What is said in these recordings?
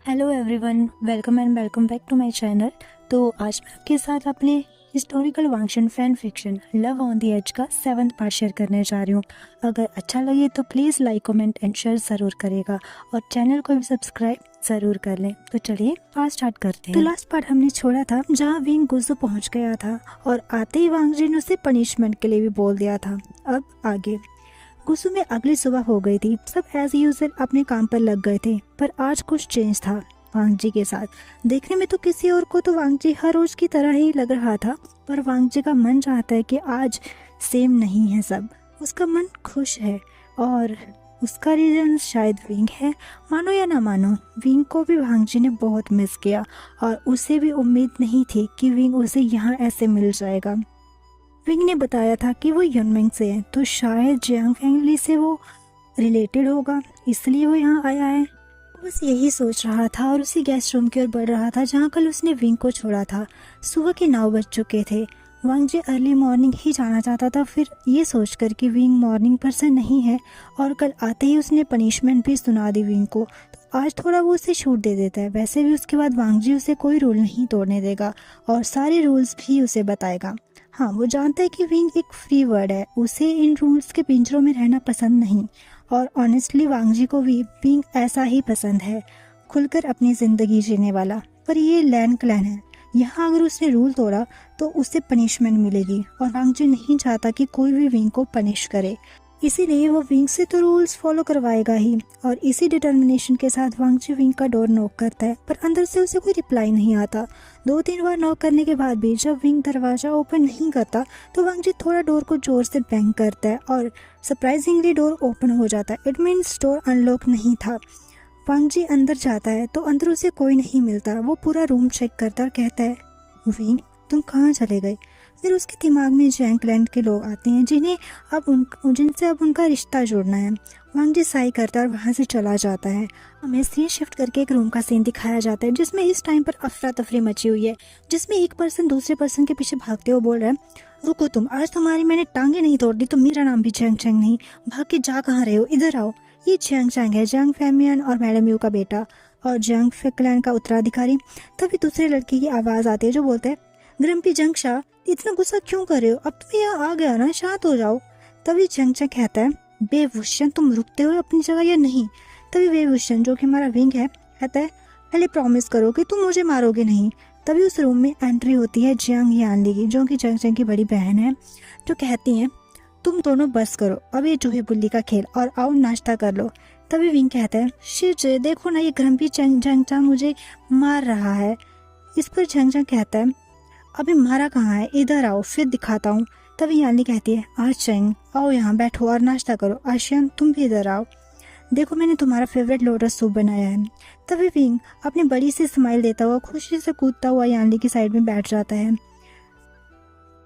Hello everyone, welcome back to my channel. तो आज मैं आपके साथ अपने historical Wangxian fan fiction love on the edge का 7th पार्ट शेयर करने जा रही हूँ। अगर अच्छा लगे तो please like comment and share ज़रूर करेगा और चैनल को भी सब्सक्राइब ज़रूर कर लें। तो चलिए पार्ट स्टार्ट करते हैं। तो लास्ट पार्ट हमने छोड़ा था जहाँ विंग गुजो पहुँच गया था और आते ही वांग जिन उसे पनिशमेंट के लिए भी बोल दिया था। अब आगे गुस्सू में अगली सुबह हो गई थी। सब एज यूजुअल अपने काम पर लग गए थे, पर आज कुछ चेंज था वांग जी के साथ। देखने में तो किसी और को तो वांग जी हर रोज की तरह ही लग रहा था, पर वांग जी का मन चाहता है कि आज सेम नहीं है सब। उसका मन खुश है और उसका रीजन शायद विंग है। मानो या ना मानो, विंग को भी वांग जी ने बहुत मिस किया और उसे भी उम्मीद नहीं थी कि विंग उसे यहाँ ऐसे मिल जाएगा। विंग ने बताया था कि वो यनमिंग से है, तो शायद जियांग फैमिली से वो रिलेटेड होगा, इसलिए वो यहाँ आया है। बस यही सोच रहा था और उसी गेस्ट रूम की ओर बढ़ रहा था जहाँ कल उसने विंग को छोड़ा था। सुबह के 9 बज चुके थे। वांग जी अर्ली मॉर्निंग ही जाना चाहता था, फिर ये सोचकर कि विंग मॉर्निंग पर्सन नहीं है और कल आते ही उसने पनिशमेंट भी सुना दी विंग को, तो आज थोड़ा वो उसे छूट दे देता है। वैसे भी उसके बाद वांग जी उसे कोई रूल नहीं तोड़ने देगा और सारे रूल्स भी उसे बताएगा। हाँ, वो जानता है कि विंग एक फ्री वर्ड है, उसे इन रूल्स के पिंजरों में रहना पसंद नहीं और ऑनेस्टली वांग जी को भी विंग ऐसा ही पसंद है, खुलकर अपनी ज़िंदगी जीने वाला। पर ये लैन क्लैन है, यहाँ अगर उसने रूल तोड़ा तो उसे पनिशमेंट मिलेगी और वांग जी नहीं चाहता कि कोई भी विंग को पनिश करे, इसीलिए वो विंग से तो रूल्स फॉलो करवाएगा ही। और इसी डिटर्मिनेशन के साथ वांग जी विंग का डोर नॉक करता है, पर अंदर से उसे कोई रिप्लाई नहीं आता। 2-3 बार नॉक करने के बाद भी जब विंग दरवाज़ा ओपन नहीं करता तो वांग जी थोड़ा डोर को जोर से बैंग करता है और सरप्राइजिंगली डोर ओपन हो जाता है। इट मीन्स डोर अनलॉक नहीं था। वांग जी अंदर जाता है तो अंदर उसे कोई नहीं मिलता। वो पूरा रूम चेक करता और कहता है, विंग तुम कहाँ चले गए? फिर उसके दिमाग में जैंकलैंड के लोग आते हैं जिनसे अब उनका रिश्ता जोड़ना है। वांग जी साई करता है और वहाँ से चला जाता है। हमें सीन शिफ्ट करके एक रूम का सीन दिखाया जाता है जिसमें इस टाइम पर अफरा तफरी मची हुई है, जिसमें एक पर्सन दूसरे पर्सन के पीछे भागते हुए बोल रहा है, रुको तुम, आज तुम्हारी मैंने टांगे नहीं तोड़ दी तो मेरा नाम भी चैंग चैंग नहीं, भाग के जा कहाँ रहे हो, इधर आओ। ये चैंग चैंग है, जियांग फैमियन और मैडम यू का बेटा और जियांग क्लैन का उत्तराधिकारी। तभी दूसरे लड़के की आवाज़ आती है जो बोलते हैं, ग्रम्पी जंगशा इतना गुस्सा क्यों कर रहे हो, अब तो यहाँ आ गया ना, शांत हो जाओ। तभी चंगचा कहता है, बेवुशन तुम रुकते हो अपनी जगह या नहीं? तभी बेवुशन जो कि हमारा विंग है कहता है, पहले प्रॉमिस करो कि तुम मुझे मारोगे नहीं। तभी उस रूम में एंट्री होती है जियांग यानली की, जो कि चंगचा की बड़ी बहन है, जो कहती हैं, तुम दोनों बस करो अब ये चूहे बुल्ली का खेल और आओ नाश्ता कर लो। तभी विंग कहता है, शिजे देखो ना, ये ग्रम्पी चंगचा मुझे मार रहा है। इस पर चंगचा कहता है, अभी मारा कहाँ है, इधर आओ फिर दिखाता हूँ। तभी यानी कहती है, आज चैंग आओ यहाँ बैठो और नाश्ता करो। आशियन तुम भी इधर आओ, देखो मैंने तुम्हारा फेवरेट लोटस सूप बनाया है। तभी विंग अपनी बड़ी सी स्माइल देता हुआ खुशी से कूदता हुआ यानी की साइड में बैठ जाता है।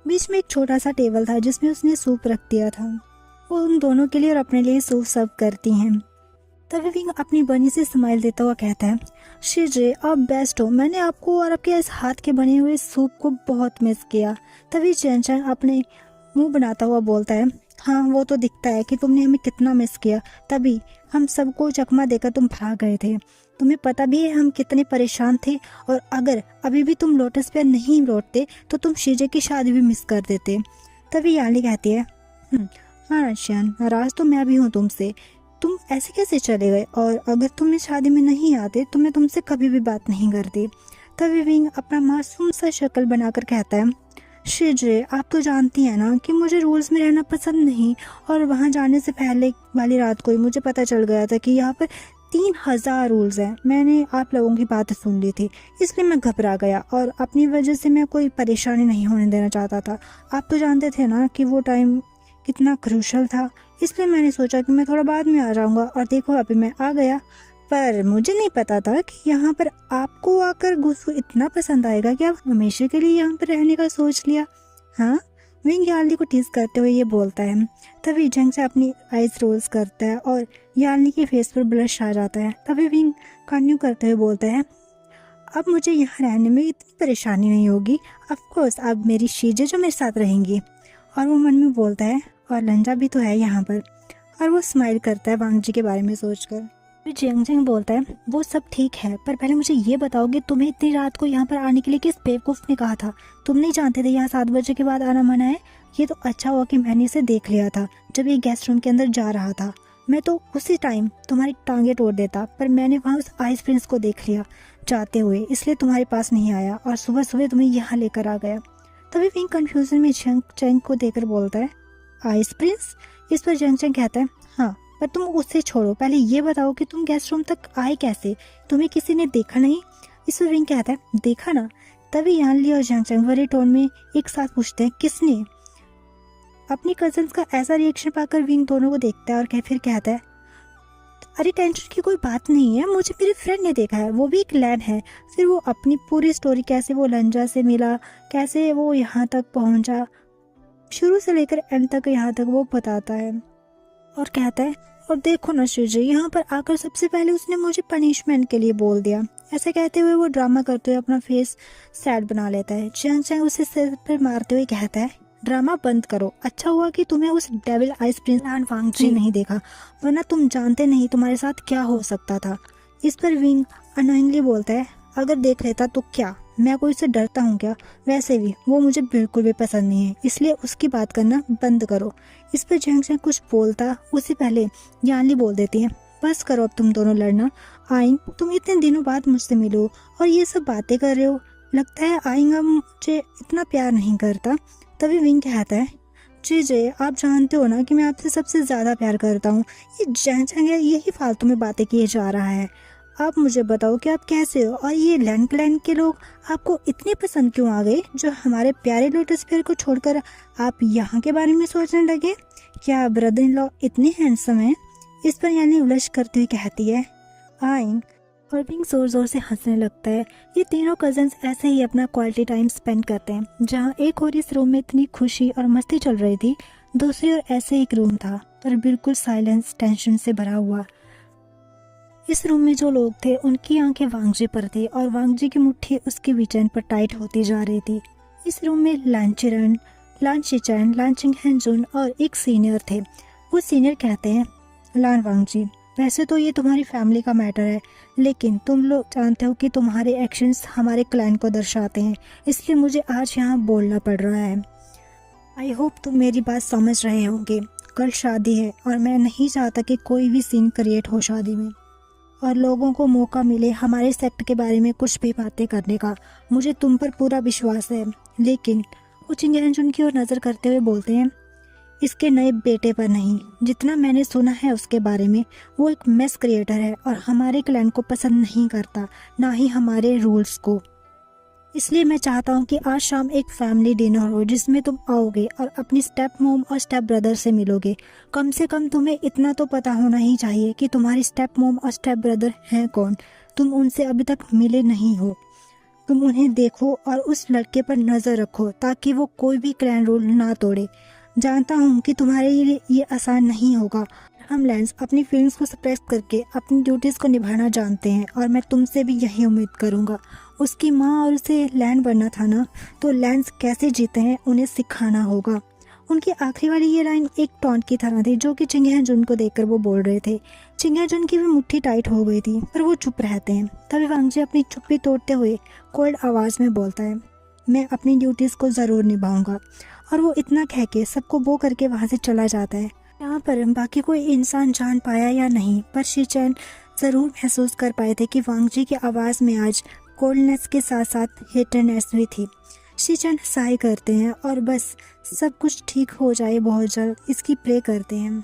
बीच में एक छोटा सा टेबल था जिसमें उसने सूप रख दिया था। वो उन दोनों के लिए और अपने लिए सूप सर्व करती हैं। तभी विंग अपनी बनी से स्माइल देता हुआ कहता है, शिजे आप बेस्ट हो, मैंने आपको और आपके इस हाथ के बने हुए सूप को बहुत मिस किया। तभी चैंग अपने मुंह बनाता हुआ बोलता है, हाँ वो तो दिखता है कि तुमने हमें कितना मिस किया, तभी हम सबको चकमा देकर तुम भाग गए थे। तुम्हें पता भी है हम कितने परेशान थे और अगर अभी भी तुम लोटस पे नहीं लौटते तो तुम शिजे की शादी भी मिस कर देते। तभी यानी कहती है, हाँ रशियन, नाराज तो मैं भी हूँ तुमसे, तुम ऐसे कैसे चले गए और अगर तुम इस शादी में नहीं आते तो मैं तुमसे कभी भी बात नहीं करती। तभी विंग अपना मासूम सा शक्ल बनाकर कहता है, शिजे आप तो जानती हैं ना कि मुझे रूल्स में रहना पसंद नहीं और वहाँ जाने से पहले वाली रात को ही मुझे पता चल गया था कि यहाँ पर 3000 रूल्स हैं। मैंने आप लोगों की बातें सुन ली थी, इसलिए मैं घबरा गया और अपनी वजह से मैं कोई परेशानी नहीं होने देना चाहता था। आप तो जानते थे ना कि वो टाइम कितना क्रूशल था, इसलिए मैंने सोचा कि मैं थोड़ा बाद में आ जाऊंगा और देखो अभी मैं आ गया। पर मुझे नहीं पता था कि यहाँ पर आपको आकर गुस्सू इतना पसंद आएगा कि आप हमेशा के लिए यहाँ पर रहने का सोच लिया। हाँ, विंग यानी को टीज करते हुए ये बोलता है। तभी जंग से अपनी आइज रोल्स करता है और यानी के फेस पर ब्लश आ जाता है। तभी विंग कंटिन्यू करते हुए बोलता है, अब मुझे यहाँ रहने में इतनी परेशानी नहीं होगी, ऑफकोर्स अब मेरी शीजे जो मेरे साथ रहेंगी। और वो मन में बोलता है, और लंजा भी तो है यहाँ पर। और वो स्माइल करता है वांग जी के बारे में सोचकर। फिर जियांग चैंग बोलता है वो सब ठीक है, पर पहले मुझे ये बताओ कि तुम्हें इतनी रात को यहाँ पर आने के लिए किस बेवकूफ़ ने कहा था? तुम नहीं जानते थे यहाँ 7 बजे के बाद आना मना है? ये तो अच्छा हुआ कि मैंने इसे देख लिया था जब ये गेस्ट रूम के अंदर जा रहा था। मैं तो उसी टाइम तुम्हारी टांगे तोड़ देता, पर मैंने वहाँ उस आइस प्रिंस को देख लिया जाते हुए, इसलिए तुम्हारे पास नहीं आया और सुबह सुबह तुम्हें यहाँ लेकर आ गया। तभी विंग कंफ्यूजन में जियांग चैंग को देखकर बोलता है आइस प्रिंस? इस पर जियांग चैंग कहता है हाँ, पर तुम उससे छोड़ो, पहले ये बताओ कि तुम गेस्ट रूम तक आए कैसे? तुम्हें किसी ने देखा नहीं? इस पर विंग कहता है देखा ना। तभी यान ली और जियांग चैंग वरी टोन में एक साथ पूछते हैं किसने? अपनी कजन्स का ऐसा रिएक्शन पाकर विंग दोनों को देखता है और फिर कहता है अरे टेंशन की कोई बात नहीं है, मुझे मेरे फ्रेंड ने देखा है, वो भी एक लैन है। फिर वो अपनी पूरी स्टोरी, कैसे वो लंजा से मिला, कैसे वो यहाँ तक पहुँचा, शुरू से लेकर एंड तक यहाँ तक वो बताता है और कहता है और देखो ना शिवजी, यहाँ पर आकर सबसे पहले उसने मुझे पनिशमेंट के लिए बोल दिया। ऐसे कहते हुए वो ड्रामा करते हुए अपना फेस सैड बना लेता है। जियांग चैंग उसे सिर पर मारते हुए कहता है ड्रामा बंद करो, अच्छा हुआ कि तुम्हें उस डेविल आइस प्रिंस लान वांगजी नहीं देखा, वरना तुम जानते नहीं तुम्हारे साथ क्या हो सकता था। इस पर विंग अनोइंगली बोलता है अगर देख लेता तो क्या, मैं कोई से डरता हूँ क्या? वैसे भी वो मुझे बिल्कुल भी पसंद नहीं है, इसलिए उसकी बात करना बंद करो। इस पर जियांग चैंग कुछ बोलता उससे पहले यानली बोल देती है बस करो अब तुम दोनों लड़ना। आइंग, तुम इतने दिनों बाद मुझसे मिलो और ये सब बातें कर रहे हो, लगता है आइंग अब मुझे इतना प्यार नहीं करता। तभी विंग कहता है जी आप जानते हो ना कि मैं आपसे सबसे ज़्यादा प्यार करता हूँ। ये जियांग चैंग है, यही फालतू में बातें किए जा रहा है। आप मुझे बताओ कि आप कैसे हो और ये लैंड क्लैन के लोग आपको इतने पसंद क्यों आ गए जो हमारे प्यारे लोटस फेयर को छोड़कर आप यहाँ के बारे में सोचने लगे? क्या ब्रदर इन लॉ इतने हैंडसम हैं? इस पर यानी उलझ करते हुए कहती है आइंग और विंग जोर जोर से हंसने लगता है। ये तीनों कजन्स ऐसे ही अपना क्वालिटी टाइम स्पेंड करते हैं। जहाँ एक और इस रूम में इतनी खुशी और मस्ती चल रही थी, दूसरी ओर ऐसे एक रूम था पर बिल्कुल साइलेंस टेंशन से भरा हुआ। इस रूम में जो लोग थे उनकी आंखें वांगजी पर थी और वांगजी की मुट्ठी उसके बीचन पर टाइट होती जा रही थी। इस रूम में लांचिरन, लांशिचैन, लांचिंग हैंजुन और एक सीनियर थे। वो सीनियर कहते हैं लान वांगजी, वैसे तो ये तुम्हारी फैमिली का मैटर है, लेकिन तुम लोग जानते हो कि तुम्हारे एक्शंस हमारे क्लैन को दर्शाते हैं, इसलिए मुझे आज यहाँ बोलना पड़ रहा है। आई होप तुम मेरी बात समझ रहे होंगे। कल शादी है और मैं नहीं चाहता कि कोई भी सीन क्रिएट हो शादी में और लोगों को मौका मिले हमारे सेक्ट के बारे में कुछ भी बातें करने का। मुझे तुम पर पूरा विश्वास है। लेकिन वो चिंगेंजुन की ओर नज़र करते हुए बोलते हैं इसके नए बेटे पर नहीं। जितना मैंने सुना है उसके बारे में, वो एक मेस क्रिएटर है और हमारे क्लैन को पसंद नहीं करता, ना ही हमारे रूल्स को। इसलिए मैं चाहता हूँ कि आज शाम एक फैमिली डिनर हो जिसमें तुम आओगे और अपनी स्टेप मोम और स्टेप ब्रदर से मिलोगे। कम से कम तुम्हें इतना तो पता होना ही चाहिए कि तुम्हारी स्टेप मोम और स्टेप ब्रदर हैं कौन। तुम उनसे अभी तक मिले नहीं हो। तुम उन्हें देखो और उस लड़के पर नज़र रखो ताकि वो कोई भी क्लैन रूल ना तोड़े। जानता हूँ कि तुम्हारे लिए ये आसान नहीं होगा। हम लैंस अपनी फीलिंग्स को सप्रेस करके अपनी ड्यूटीज़ को निभाना जानते हैं और मैं तुमसे भी यही उम्मीद करूँगा। उसकी माँ और उसे लैंड बनना था ना, तो लैंस कैसे जीते हैं उन्हें सिखाना होगा। उनकी आखिरी वाली ये लाइन एक टॉन्ट की तरह थी जो कि चिंगेजुन को देखकर वो बोल रहे थे। चिंगेजुन की भी मुट्ठी टाइट हो गई थी पर वो चुप रहते हैं। तभी वांगजी अपनी चुप्पी तोड़ते हुए कोल्ड आवाज़ में बोलता है मैं अपनी ड्यूटीज़ को ज़रूर निभाऊंगा। और वो इतना कह के सबको बो करके वहाँ से चला जाता है। यहाँ पर बाकी कोई इंसान जान पाया या नहीं, पर शीचैन ज़रूर महसूस कर पाए थे कि वांगजी की आवाज़ में आज कोल्डनेस के साथ साथ हेटरनेस भी थी। शीचैन सहाय करते हैं और बस सब कुछ ठीक हो जाए बहुत जल्द, इसकी प्रे करते हैं।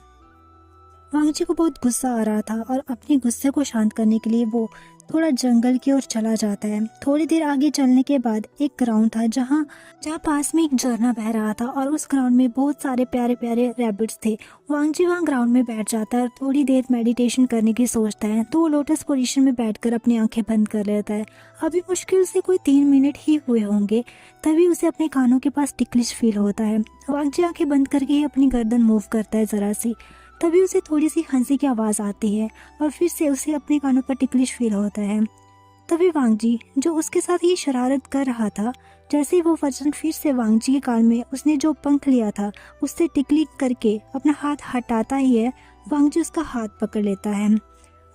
वांगजी को बहुत गुस्सा आ रहा था और अपने गुस्से को शांत करने के लिए वो थोड़ा जंगल की ओर चला जाता है। थोड़ी देर आगे चलने के बाद एक ग्राउंड था जहाँ पास में एक झरना बह रहा था और उस ग्राउंड में बहुत सारे प्यारे प्यारे रैबिट्स थे। वांगजी वहाँ ग्राउंड में बैठ जाता है और थोड़ी देर मेडिटेशन करने की सोचता है। तो वो लोटस पोजीशन में बैठकर अपनी आंखें बंद कर लेता है। अभी मुश्किल से कोई 3 मिनट ही हुए होंगे, तभी उसे अपने कानों के पास टिकलिश फील होता है। वांगजी आंखें बंद करके ही अपनी गर्दन मूव करता है ज़रा सी। तभी उसे थोड़ी सी हंसी की आवाज़ आती है और फिर से उसे अपने कानों पर टिकलिश फील होता है। तभी वांगजी जो उसके साथ ये शरारत कर रहा था, जैसे ही वो वचन फिर से वांगजी के कान में उसने जो पंख लिया था उससे टिकली करके अपना हाथ हटाता ही है, वांगजी उसका हाथ पकड़ लेता है।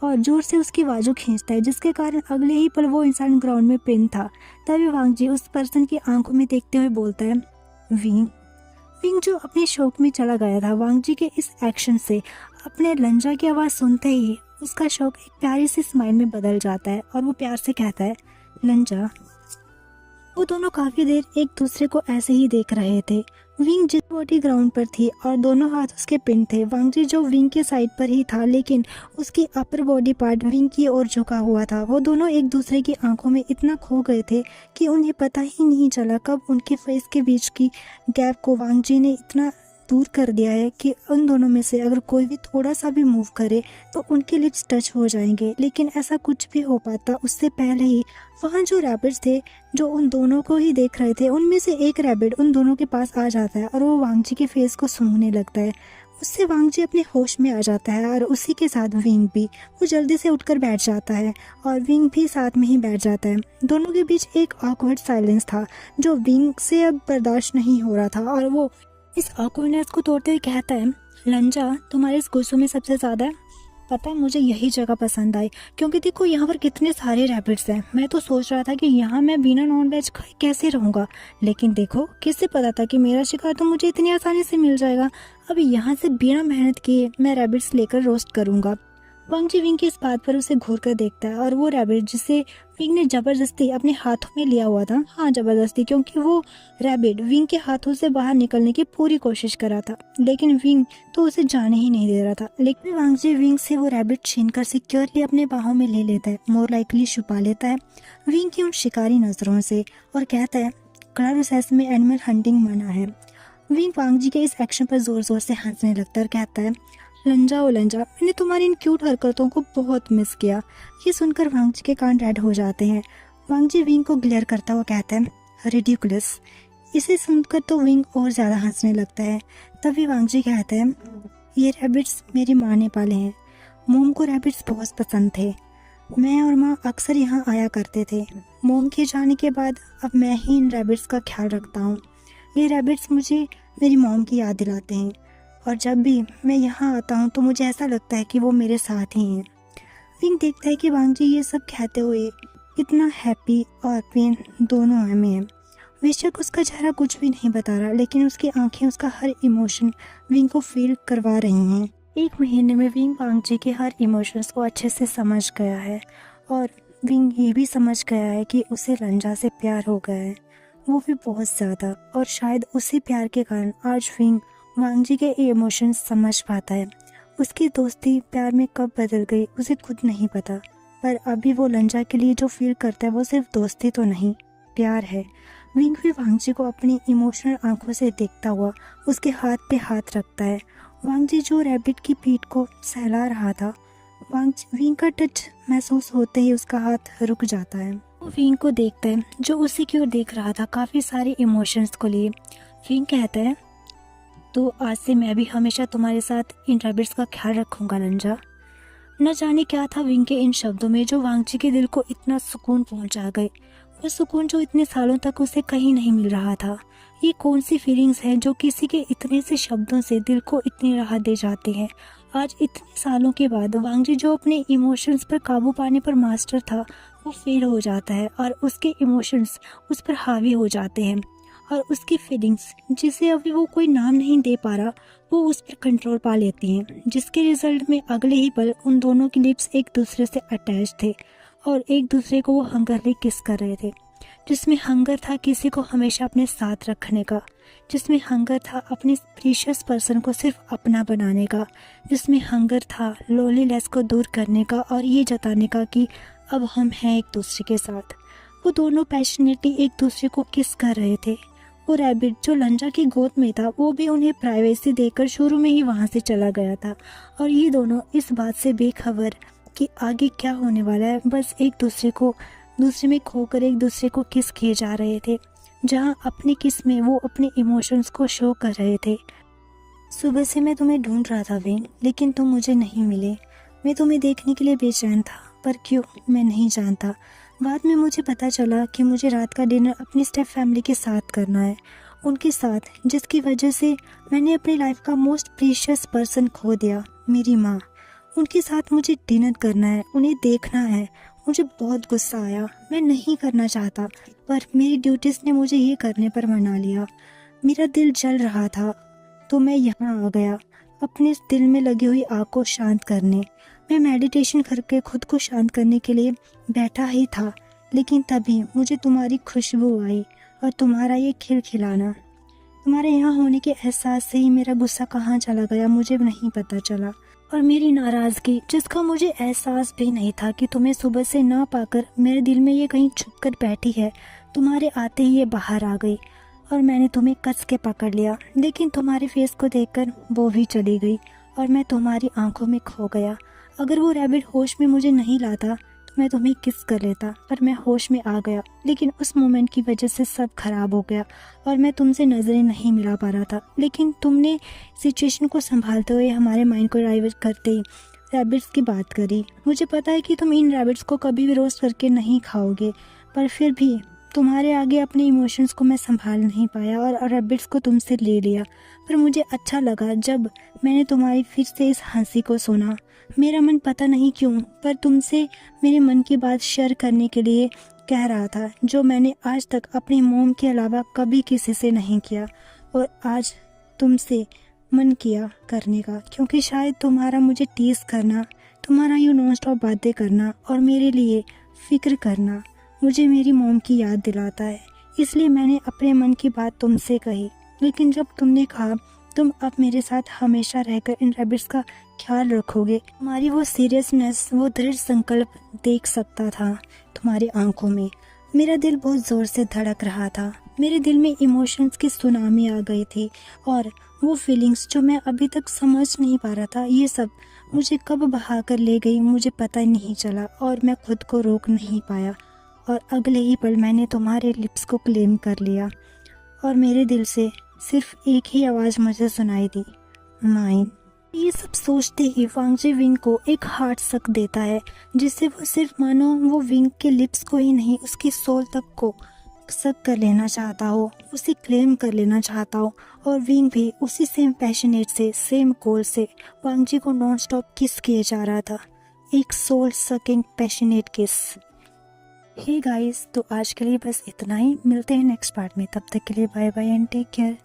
और जोर से उसकी बाजू खींचता है, जिसके कारण अगले ही पल वो इंसान ग्राउंड में पिन था। तभी वांग जी उस पर्सन की आंखों में देखते हुए बोलता है, विंग। विंग जो अपने शौक में चला गया था, वांग जी के इस एक्शन से अपने लंजा की आवाज़ सुनते ही उसका शौक एक प्यारी सी स्माइल में बदल जाता है और वो प्यार से कहता है, लंजा। वो दोनों काफी देर एक दूसरे को ऐसे ही देख रहे थे। विंग जिस बॉडी ग्राउंड पर थी और दोनों हाथ उसके पिन थे, वांग जी जो विंग के साइड पर ही था, लेकिन उसकी अपर बॉडी पार्ट विंग की ओर झुका हुआ था। वो दोनों एक दूसरे की आंखों में इतना खो गए थे कि उन्हें पता ही नहीं चला कब उनके फेस के बीच की गैप को वांग जी ने इतना दूर कर दिया है कि उन दोनों में से अगर कोई भी थोड़ा सा भी मूव करे तो उनके लिप्स टच हो जाएंगे। लेकिन ऐसा कुछ भी हो पाता उससे पहले ही वहाँ जो रैबिट्स थे जो उन दोनों को ही देख रहे थे, उनमें से एक रैबिट उन दोनों के पास आ जाता है और वो वांग जी के फेस को सूंघने लगता है। उससे वांग जी अपने होश में आ जाता है और उसी के साथ विंग भी। वो जल्दी से उठकर बैठ जाता है और विंग भी साथ में ही बैठ जाता है। दोनों के बीच एक ऑकवर्ड साइलेंस था जो विंग से अब बर्दाश्त नहीं हो रहा था और वो इस ऑकवर्डनेस को तोड़ते हुए कहता है, लंजा, तुम्हारे इस गुस्सों में सबसे ज़्यादा पता है मुझे यही जगह पसंद आई, क्योंकि देखो यहाँ पर कितने सारे रैबिट्स हैं। मैं तो सोच रहा था कि यहाँ मैं बिना नॉन वेज खाए कैसे रहूँगा, लेकिन देखो किससे पता था कि मेरा शिकार तो मुझे इतनी आसानी से मिल जाएगा। अब यहाँ से बिना मेहनत किए मैं रैबिट्स लेकर रोस्ट करूँगा। वांग जी विंग की इस बात पर उसे घूर कर देखता है और वो रैबिट जिसे विंग ने जबरदस्ती अपने हाथों में लिया हुआ था, हाँ जबरदस्ती, क्योंकि वो रैबिट विंग के हाथों से बाहर निकलने की पूरी कोशिश कर रहा था, लेकिन विंग तो उसे जाने ही नहीं दे रहा था। लेकिन वांग जी विंग से वो रैबिट छीनकर सिक्योरली अपने बाहों में ले लेता है, मोर लाइकली छुपा लेता है विंग की उन शिकारी नजरों से और कहता है, क्लर रिसेस में एनिमल हंटिंग मना है। विंग वांग जी के इस एक्शन पर जोर जोर से हंसने लगता है और कहता है, लंजा ओ लंजा, मैंने तुम्हारी इन क्यूट हरकतों को बहुत मिस किया। ये सुनकर वांग जी के कान रेड हो जाते हैं। वांग जी विंग को ग्लेयर करता हुआ कहता है, रिडिकुलस। इसे सुनकर तो विंग और ज़्यादा हंसने लगता है। तभी वांग जी कहते हैं, ये रैबिट्स मेरी माँ ने पाले हैं। मोम को रैबिट्स बहुत पसंद थे। मैं और माँ अक्सर यहाँ आया करते थे। मोम के जाने के बाद अब मैं ही इन रैबिट्स का ख्याल रखता हूँ। ये रैबिट्स मुझे मेरी मोम की याद दिलाते हैं और जब भी मैं यहाँ आता हूँ तो मुझे ऐसा लगता है कि वो मेरे साथ ही हैं। विंग देखता है कि वांग जी ये सब कहते हुए इतना हैप्पी और पेन दोनों में है। बेशक उसका चेहरा कुछ भी नहीं बता रहा, लेकिन उसकी आंखें उसका हर इमोशन विंग को फील करवा रही हैं। एक महीने में विंग वांग जी के हर इमोशंस को अच्छे से समझ गया है और विंग ये भी समझ गया है कि उसे लंजा से प्यार हो गया है, वो भी बहुत ज़्यादा। और शायद उसी प्यार के कारण आज विंग वांग जी के इमोशंस समझ पाता है। उसकी दोस्ती प्यार में कब बदल गई उसे खुद नहीं पता, पर अभी वो लंजा के लिए जो फील करता है वो सिर्फ दोस्ती तो नहीं, प्यार है। विंग भी वांग जी को अपनी इमोशनल आंखों से देखता हुआ उसके हाथ पे हाथ रखता है। वांग जी जो रैबिट की पीठ को सहला रहा था, विंग का टच महसूस होते ही उसका हाथ रुक जाता है। वो विंग को देखता है जो उसी की ओर देख रहा था काफ़ी सारे इमोशंस को लिए। विंग कहता है, तो आज से मैं भी हमेशा तुम्हारे साथ इन रैबिट्स का ख्याल रखूंगा लंजा। न जाने क्या था विंग के इन शब्दों में जो वांग जी के दिल को इतना सुकून पहुंचा गए, वो सुकून जो इतने सालों तक उसे कहीं नहीं मिल रहा था। ये कौन सी फीलिंग्स हैं जो किसी के इतने से शब्दों से दिल को इतनी राहत दे जाते हैं। आज इतने सालों के बाद वांग जी जो अपने इमोशंस पर काबू पाने पर मास्टर था, वो फेल हो जाता है और उसके इमोशंस उस पर हावी हो जाते हैं और उसकी फीलिंग्स जिसे अभी वो कोई नाम नहीं दे पा रहा, वो उस पर कंट्रोल पा लेती हैं, जिसके रिजल्ट में अगले ही पल उन दोनों के लिप्स एक दूसरे से अटैच थे और एक दूसरे को वो हंगरली किस कर रहे थे, जिसमें हंगर था किसी को हमेशा अपने साथ रखने का, जिसमें हंगर था अपने प्रीशियस पर्सन को सिर्फ अपना बनाने का, जिसमें हंगर था लोनलीनेस को दूर करने का और ये जताने का कि अब हम हैं एक दूसरे के साथ। वो दोनों पैशनेटली एक दूसरे को किस कर रहे थे। वो रैबिट जो लंजा की गोद में था वो भी उन्हें प्राइवेसी देकर शुरू में ही वहाँ से चला गया था और ये दोनों इस बात से बेखबर कि आगे क्या होने वाला है, बस एक दूसरे में खोकर एक दूसरे को किस किए जा रहे थे। जहाँ अपने किस में वो अपने इमोशंस को शो कर रहे थे। सुबह से मैं तुम्हें ढूंढ रहा था विंग, लेकिन तुम मुझे नहीं मिले। मैं तुम्हें देखने के लिए बेचैन था, पर क्यों मैं नहीं जानता। बाद में मुझे पता चला कि मुझे रात का डिनर अपनी स्टेप फैमिली के साथ करना है, उनके साथ जिसकी वजह से मैंने अपनी लाइफ का मोस्ट प्रीशियस पर्सन खो दिया, मेरी माँ। उनके साथ मुझे डिनर करना है, उन्हें देखना है। मुझे बहुत गुस्सा आया, मैं नहीं करना चाहता, पर मेरी ड्यूटीज़ ने मुझे ये करने पर मना लिया। मेरा दिल जल रहा था, तो मैं यहाँ आ गया अपने दिल में लगी हुई आग को शांत करने। मैं मेडिटेशन करके खुद को शांत करने के लिए बैठा ही था, लेकिन तभी मुझे तुम्हारी खुशबू आई और तुम्हारा ये खिलखिलाना। तुम्हारे यहाँ होने के एहसास से ही मेरा गुस्सा कहाँ चला गया मुझे नहीं पता चला, और मेरी नाराज़गी जिसका मुझे एहसास भी नहीं था कि तुम्हें सुबह से ना पाकर मेरे दिल में ये कहीं छुप कर बैठी है, तुम्हारे आते ही ये बाहर आ गई और मैंने तुम्हें कस के पकड़ लिया। लेकिन तुम्हारे फेस को देखकर वो भी चली गई और मैं तुम्हारी आंखों में खो गया। अगर वो रैबिट होश में मुझे नहीं लाता तो मैं तुम्हें किस कर लेता, पर मैं होश में आ गया। लेकिन उस मोमेंट की वजह से सब खराब हो गया और मैं तुमसे नज़रें नहीं मिला पा रहा था। लेकिन तुमने सिचुएशन को संभालते हुए हमारे माइंड को डाइवर्ट करते ही रैबिट्स की बात करी। मुझे पता है कि तुम इन रैबिट्स को कभी भी रोस्ट करके नहीं खाओगे, पर फिर भी तुम्हारे आगे अपने इमोशंस को मैं संभाल नहीं पाया और रैबिट्स को तुमसे ले लिया। पर मुझे अच्छा लगा जब मैंने तुम्हारी फिर से इस हंसी को सुना। मेरा मन पता नहीं क्यों पर तुमसे मेरे मन की बात शेयर करने के लिए कह रहा था, जो मैंने आज तक अपनी मोम के अलावा कभी किसी से नहीं किया, और आज तुमसे मन किया करने का, क्योंकि शायद तुम्हारा मुझे टीज करना, तुम्हारा यूँ नॉन स्टॉप बातें करना और मेरे लिए फिक्र करना मुझे मेरी मोम की याद दिलाता है। इसलिए मैंने अपने मन की बात तुमसे कही। लेकिन जब तुमने कहा तुम अब मेरे साथ हमेशा रहकर इन रैबिट्स का ख्याल रखोगे, तुम्हारी वो सीरियसनेस, वो दृढ़ संकल्प देख सकता था तुम्हारी आंखों में। मेरा दिल बहुत ज़ोर से धड़क रहा था। मेरे दिल में इमोशंस की सुनामी आ गई थी और वो फीलिंग्स जो मैं अभी तक समझ नहीं पा रहा था, ये सब मुझे कब बहा कर ले गई मुझे पता ही नहीं चला और मैं खुद को रोक नहीं पाया। और अगले ही पल मैंने तुम्हारे लिप्स को क्लेम कर लिया और मेरे दिल से सिर्फ एक ही आवाज़ मुझे सुनाई दी, माइन। ये सब सोचते ही वांग जी विंग को एक हार्ट सक देता है, जिससे वो सिर्फ मानो वो विंग के लिप्स को ही नहीं उसकी सोल तक को सक कर लेना चाहता हो, उसे क्लेम कर लेना चाहता हो। और विंग भी उसी सेम पैशनेट से, सेम कोल से वांग जी को नॉन स्टॉप किस किए जा रहा था, एक सोल सकिंग पैशनेट किस। हे गाइस, तो आज के लिए बस इतना ही। मिलते हैं नेक्स्ट पार्ट में, तब तक के लिए bye bye and take care.